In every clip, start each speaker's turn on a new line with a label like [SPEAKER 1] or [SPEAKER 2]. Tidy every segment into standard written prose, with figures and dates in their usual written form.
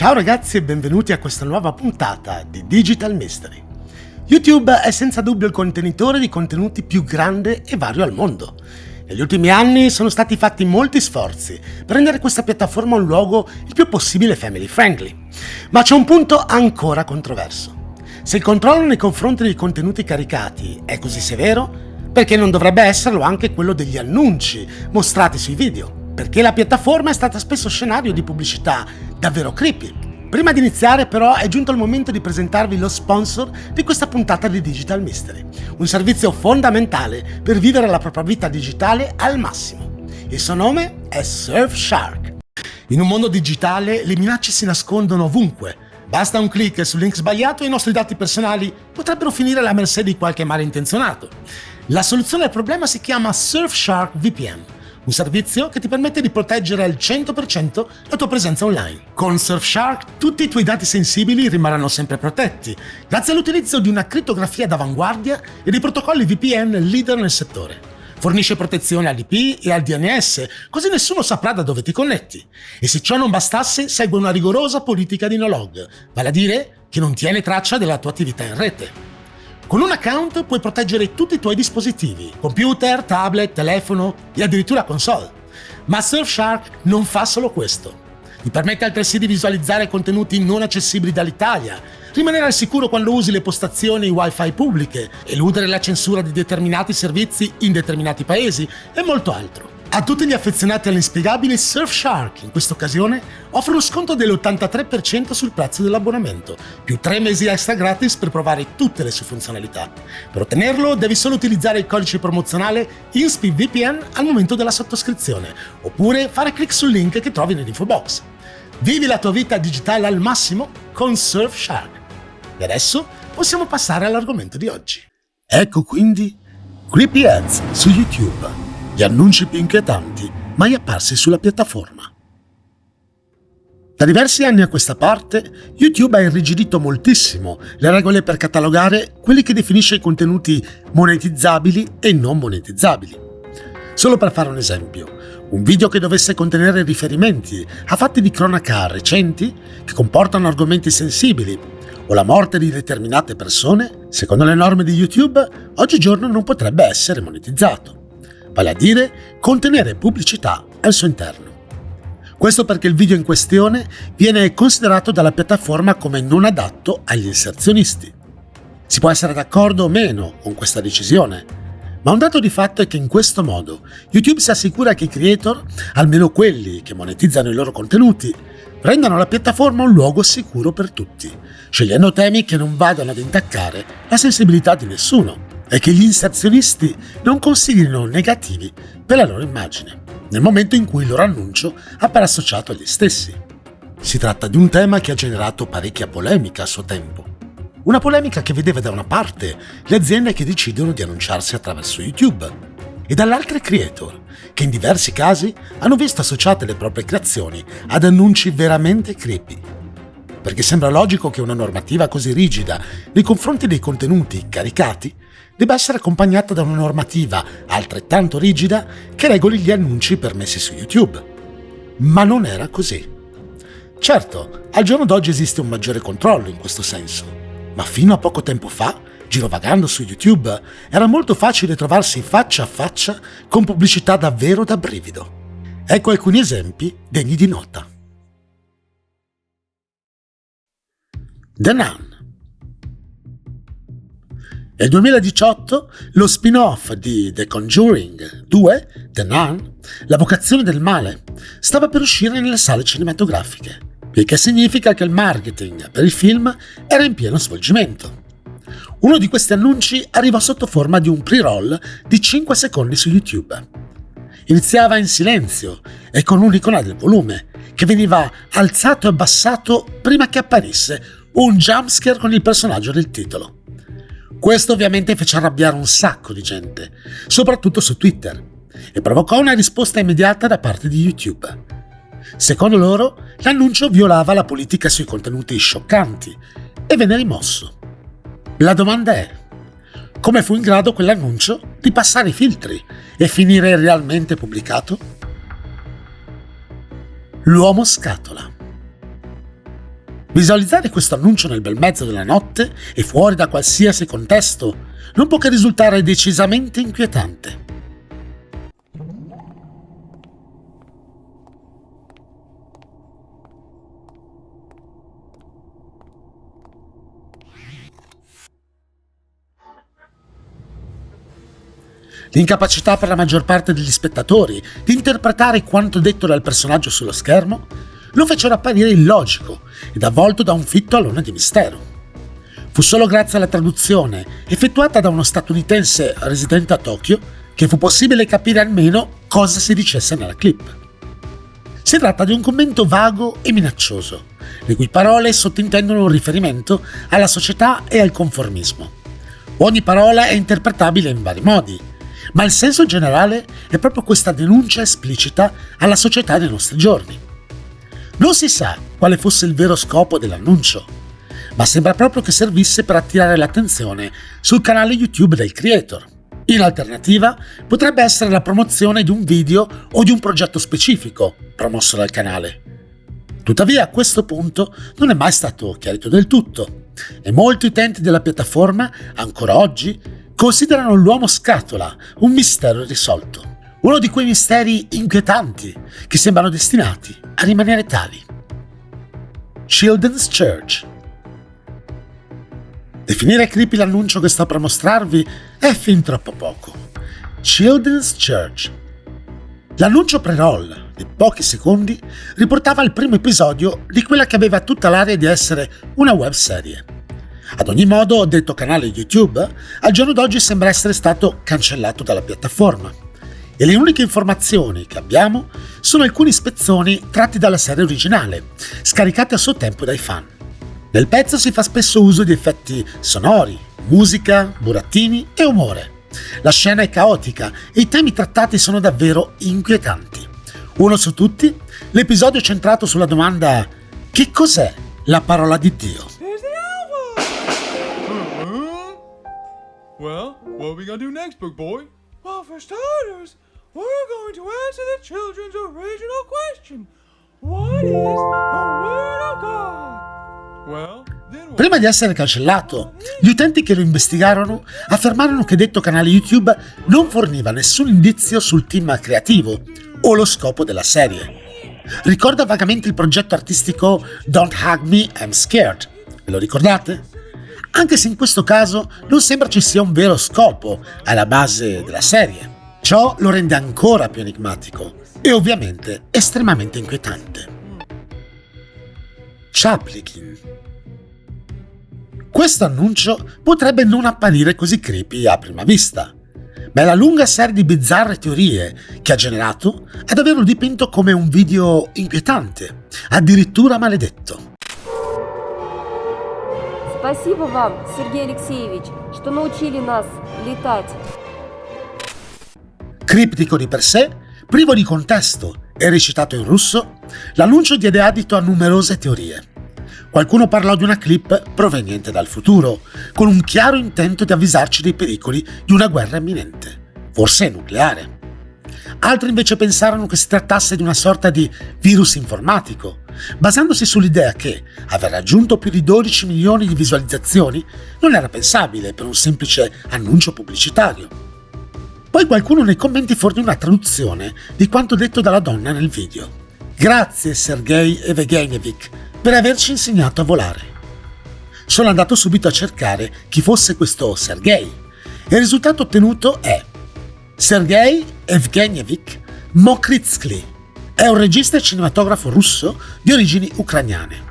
[SPEAKER 1] Ciao ragazzi e benvenuti a questa nuova puntata di Digital Mystery. YouTube è senza dubbio il contenitore di contenuti più grande e vario al mondo. Negli ultimi anni sono stati fatti molti sforzi per rendere questa piattaforma un luogo il più possibile family friendly. Ma c'è un punto ancora controverso. Se il controllo nei confronti dei contenuti caricati è così severo, perché non dovrebbe esserlo anche quello degli annunci mostrati sui video? Perché la piattaforma è stata spesso scenario di pubblicità davvero creepy. Prima di iniziare però è giunto il momento di presentarvi lo sponsor di questa puntata di Digital Mystery, un servizio fondamentale per vivere la propria vita digitale al massimo. Il suo nome è Surfshark. In un mondo digitale le minacce si nascondono ovunque. Basta un click sul link sbagliato e i nostri dati personali potrebbero finire alla mercé di qualche malintenzionato. La soluzione al problema si chiama Surfshark VPN. Un servizio che ti permette di proteggere al 100% la tua presenza online. Con Surfshark tutti i tuoi dati sensibili rimarranno sempre protetti, grazie all'utilizzo di una crittografia d'avanguardia e di protocolli VPN leader nel settore. Fornisce protezione all'IP e al DNS, così nessuno saprà da dove ti connetti. E se ciò non bastasse, segue una rigorosa politica di no-log, vale a dire che non tiene traccia della tua attività in rete. Con un account puoi proteggere tutti i tuoi dispositivi, computer, tablet, telefono e addirittura console. Ma Surfshark non fa solo questo. Ti permette altresì di visualizzare contenuti non accessibili dall'Italia, rimanere al sicuro quando usi le postazioni wifi pubbliche, eludere la censura di determinati servizi in determinati paesi e molto altro. A tutti gli affezionati all'inspiegabile, Surfshark in questa occasione offre uno sconto dell'83% sul prezzo dell'abbonamento, più 3 mesi extra gratis per provare tutte le sue funzionalità. Per ottenerlo devi solo utilizzare il codice promozionale INSPIVPN al momento della sottoscrizione, oppure fare clic sul link che trovi nell'info box. Vivi la tua vita digitale al massimo con Surfshark. E adesso possiamo passare all'argomento di oggi. Ecco quindi Creepy Ads su YouTube. Gli annunci più inquietanti mai apparsi sulla piattaforma. Da diversi anni a questa parte, YouTube ha irrigidito moltissimo le regole per catalogare quelli che definisce i contenuti monetizzabili e non monetizzabili. Solo per fare un esempio, un video che dovesse contenere riferimenti a fatti di cronaca recenti che comportano argomenti sensibili o la morte di determinate persone, secondo le norme di YouTube, oggigiorno non potrebbe essere monetizzato. Vale a dire contenere pubblicità al suo interno. Questo perché il video in questione viene considerato dalla piattaforma come non adatto agli inserzionisti. Si può essere d'accordo o meno con questa decisione, ma un dato di fatto è che in questo modo YouTube si assicura che i creator, almeno quelli che monetizzano i loro contenuti, rendano la piattaforma un luogo sicuro per tutti, scegliendo temi che non vadano ad intaccare la sensibilità di nessuno e che gli inserzionisti non considerino negativi per la loro immagine, nel momento in cui il loro annuncio appare associato agli stessi. Si tratta di un tema che ha generato parecchia polemica a suo tempo. Una polemica che vedeva da una parte le aziende che decidono di annunciarsi attraverso YouTube e dall'altra i creator, che in diversi casi hanno visto associate le proprie creazioni ad annunci veramente creepy. Perché sembra logico che una normativa così rigida nei confronti dei contenuti caricati debba essere accompagnata da una normativa altrettanto rigida che regoli gli annunci permessi su YouTube. Ma non era così. Certo, al giorno d'oggi esiste un maggiore controllo in questo senso, ma fino a poco tempo fa, girovagando su YouTube, era molto facile trovarsi faccia a faccia con pubblicità davvero da brivido. Ecco alcuni esempi degni di nota. The Nun. Nel 2018 lo spin-off di The Conjuring 2, The Nun, La vocazione del male, stava per uscire nelle sale cinematografiche, il che significa che il marketing per il film era in pieno svolgimento. Uno di questi annunci arrivò sotto forma di un pre-roll di 5 secondi su YouTube. Iniziava in silenzio e con un'icona del volume, che veniva alzato e abbassato prima che apparisse un jumpscare con il personaggio del titolo. Questo ovviamente fece arrabbiare un sacco di gente, soprattutto su Twitter, e provocò una risposta immediata da parte di YouTube. Secondo loro, l'annuncio violava la politica sui contenuti scioccanti e venne rimosso. La domanda è: come fu in grado quell'annuncio di passare i filtri e finire realmente pubblicato? L'uomo scatola. Visualizzare questo annuncio nel bel mezzo della notte e fuori da qualsiasi contesto non può che risultare decisamente inquietante. L'incapacità per la maggior parte degli spettatori di interpretare quanto detto dal personaggio sullo schermo lo fecero apparire illogico ed avvolto da un fitto alone di mistero. Fu solo grazie alla traduzione effettuata da uno statunitense residente a Tokyo che fu possibile capire almeno cosa si dicesse nella clip. Si tratta di un commento vago e minaccioso, le cui parole sottintendono un riferimento alla società e al conformismo. Ogni parola è interpretabile in vari modi, ma il senso generale è proprio questa denuncia esplicita alla società dei nostri giorni. Non si sa quale fosse il vero scopo dell'annuncio, ma sembra proprio che servisse per attirare l'attenzione sul canale YouTube del creator. In alternativa, potrebbe essere la promozione di un video o di un progetto specifico promosso dal canale. Tuttavia, a questo punto non è mai stato chiarito del tutto e molti utenti della piattaforma, ancora oggi, considerano l'uomo scatola un mistero irrisolto. Uno di quei misteri inquietanti che sembrano destinati a rimanere tali. Children's Church. Definire creepy l'annuncio che sto per mostrarvi è fin troppo poco. Children's Church. L'annuncio pre-roll di pochi secondi riportava il primo episodio di quella che aveva tutta l'aria di essere una webserie. Ad ogni modo, detto canale YouTube, al giorno d'oggi sembra essere stato cancellato dalla piattaforma. E le uniche informazioni che abbiamo sono alcuni spezzoni tratti dalla serie originale, scaricati a suo tempo dai fan. Nel pezzo si fa spesso uso di effetti sonori, musica, burattini e umore. La scena è caotica e i temi trattati sono davvero inquietanti. Uno su tutti, l'episodio centrato sulla domanda: che cos'è la parola di Dio?
[SPEAKER 2] Well, what are we gonna do next, big boy? Well, for starters, we're going to answer the children's original question. What is the Word of God? Well, then
[SPEAKER 1] Prima di essere cancellato, gli utenti che lo investigarono affermarono che detto canale YouTube non forniva nessun indizio sul team creativo o lo scopo della serie. Ricorda vagamente il progetto artistico Don't Hug Me, I'm Scared. Ve lo ricordate? Anche se in questo caso non sembra ci sia un vero scopo alla base della serie. Ciò lo rende ancora più enigmatico e ovviamente estremamente inquietante. Chaplikin. Questo annuncio potrebbe non apparire così creepy a prima vista, ma è la lunga serie di bizzarre teorie che ha generato ad averlo dipinto come un video inquietante, addirittura maledetto.
[SPEAKER 3] Спасибо вам, Сергей Алексеевич, что научили нас летать.
[SPEAKER 1] Criptico di per sé, privo di contesto e recitato in russo, l'annuncio diede adito a numerose teorie. Qualcuno parlò di una clip proveniente dal futuro, con un chiaro intento di avvisarci dei pericoli di una guerra imminente, forse nucleare. Altri invece pensarono che si trattasse di una sorta di virus informatico, basandosi sull'idea che aver raggiunto più di 12 milioni di visualizzazioni non era pensabile per un semplice annuncio pubblicitario. Poi qualcuno nei commenti fornì una traduzione di quanto detto dalla donna nel video. Grazie Sergei Evgenjevich per averci insegnato a volare. Sono andato subito a cercare chi fosse questo Sergei e il risultato ottenuto è Sergei Evgenjevich Mokritsky. È un regista e cinematografo russo di origini ucraniane.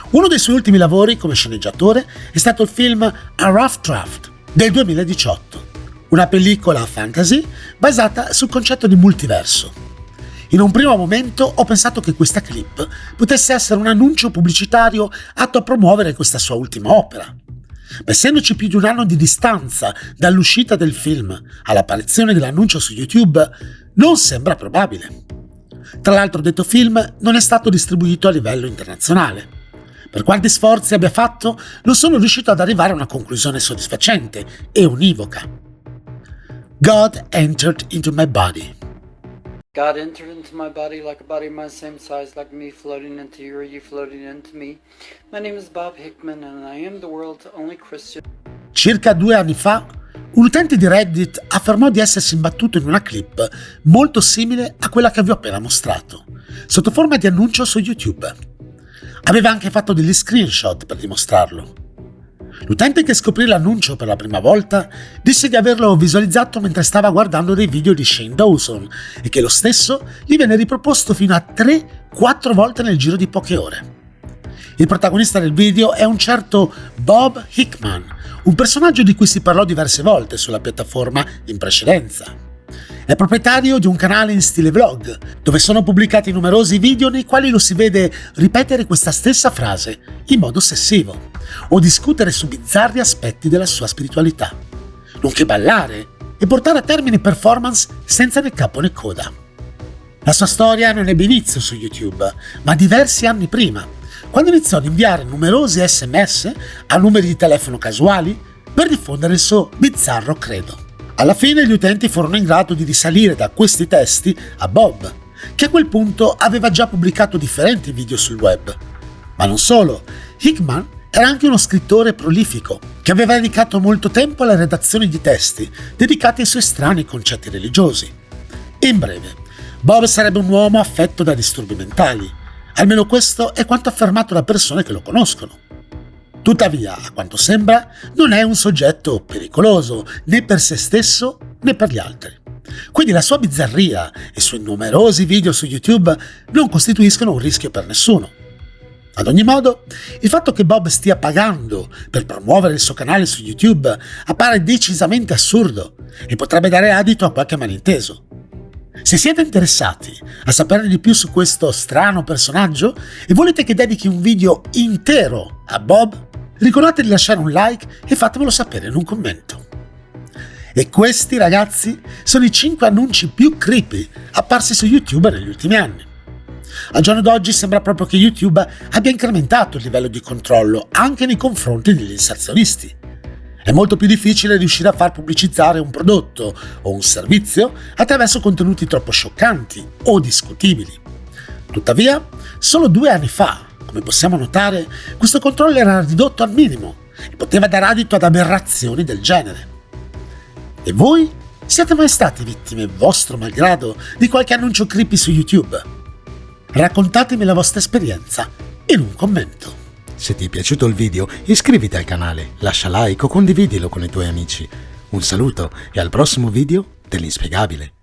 [SPEAKER 1] Uno dei suoi ultimi lavori come sceneggiatore è stato il film A Rough Draft del 2018, una pellicola fantasy basata sul concetto di multiverso. In un primo momento ho pensato che questa clip potesse essere un annuncio pubblicitario atto a promuovere questa sua ultima opera. Ma essendoci più di un anno di distanza dall'uscita del film all'apparizione dell'annuncio su YouTube, non sembra probabile. Tra l'altro detto film non è stato distribuito a livello internazionale. Per quanti sforzi abbia fatto, non sono riuscito ad arrivare a una conclusione soddisfacente e univoca. God entered into my body.
[SPEAKER 4] God entered into my body like a body my same size, like me floating into you or you floating into me. My name is Bob Hickman and I am the world's only Christian.
[SPEAKER 1] Circa 2 anni fa, un utente di Reddit affermò di essersi imbattuto in una clip molto simile a quella che vi ho appena mostrato, sotto forma di annuncio su YouTube. Aveva anche fatto degli screenshot per dimostrarlo. L'utente che scoprì l'annuncio per la prima volta disse di averlo visualizzato mentre stava guardando dei video di Shane Dawson e che lo stesso gli venne riproposto fino a 3-4 volte nel giro di poche ore. Il protagonista del video è un certo Bob Hickman, un personaggio di cui si parlò diverse volte sulla piattaforma in precedenza. È proprietario di un canale in stile vlog, dove sono pubblicati numerosi video nei quali lo si vede ripetere questa stessa frase in modo ossessivo, o discutere su bizzarri aspetti della sua spiritualità, nonché ballare e portare a termine performance senza né capo né coda. La sua storia non ebbe inizio su YouTube, ma diversi anni prima, quando iniziò ad inviare numerosi SMS a numeri di telefono casuali per diffondere il suo bizzarro credo. Alla fine gli utenti furono in grado di risalire da questi testi a Bob, che a quel punto aveva già pubblicato differenti video sul web. Ma non solo, Hickman era anche uno scrittore prolifico, che aveva dedicato molto tempo alla redazione di testi dedicati ai suoi strani concetti religiosi. In breve, Bob sarebbe un uomo affetto da disturbi mentali, almeno questo è quanto affermato da persone che lo conoscono. Tuttavia, a quanto sembra, non è un soggetto pericoloso né per se stesso né per gli altri. Quindi la sua bizzarria e i suoi numerosi video su YouTube non costituiscono un rischio per nessuno. Ad ogni modo, il fatto che Bob stia pagando per promuovere il suo canale su YouTube appare decisamente assurdo e potrebbe dare adito a qualche malinteso. Se siete interessati a saperne di più su questo strano personaggio e volete che dedichi un video intero a Bob, ricordate di lasciare un like e fatemelo sapere in un commento. E questi, ragazzi, sono i 5 annunci più creepy apparsi su YouTube negli ultimi anni. Al giorno d'oggi sembra proprio che YouTube abbia incrementato il livello di controllo anche nei confronti degli inserzionisti. È molto più difficile riuscire a far pubblicizzare un prodotto o un servizio attraverso contenuti troppo scioccanti o discutibili. Tuttavia, solo 2 anni fa, come possiamo notare, questo controllo era ridotto al minimo e poteva dare adito ad aberrazioni del genere. E voi? Siete mai stati vittime, vostro malgrado, di qualche annuncio creepy su YouTube? Raccontatemi la vostra esperienza in un commento.
[SPEAKER 5] Se ti è piaciuto il video, iscriviti al canale, lascia like o condividilo con i tuoi amici. Un saluto e al prossimo video dell'inspiegabile.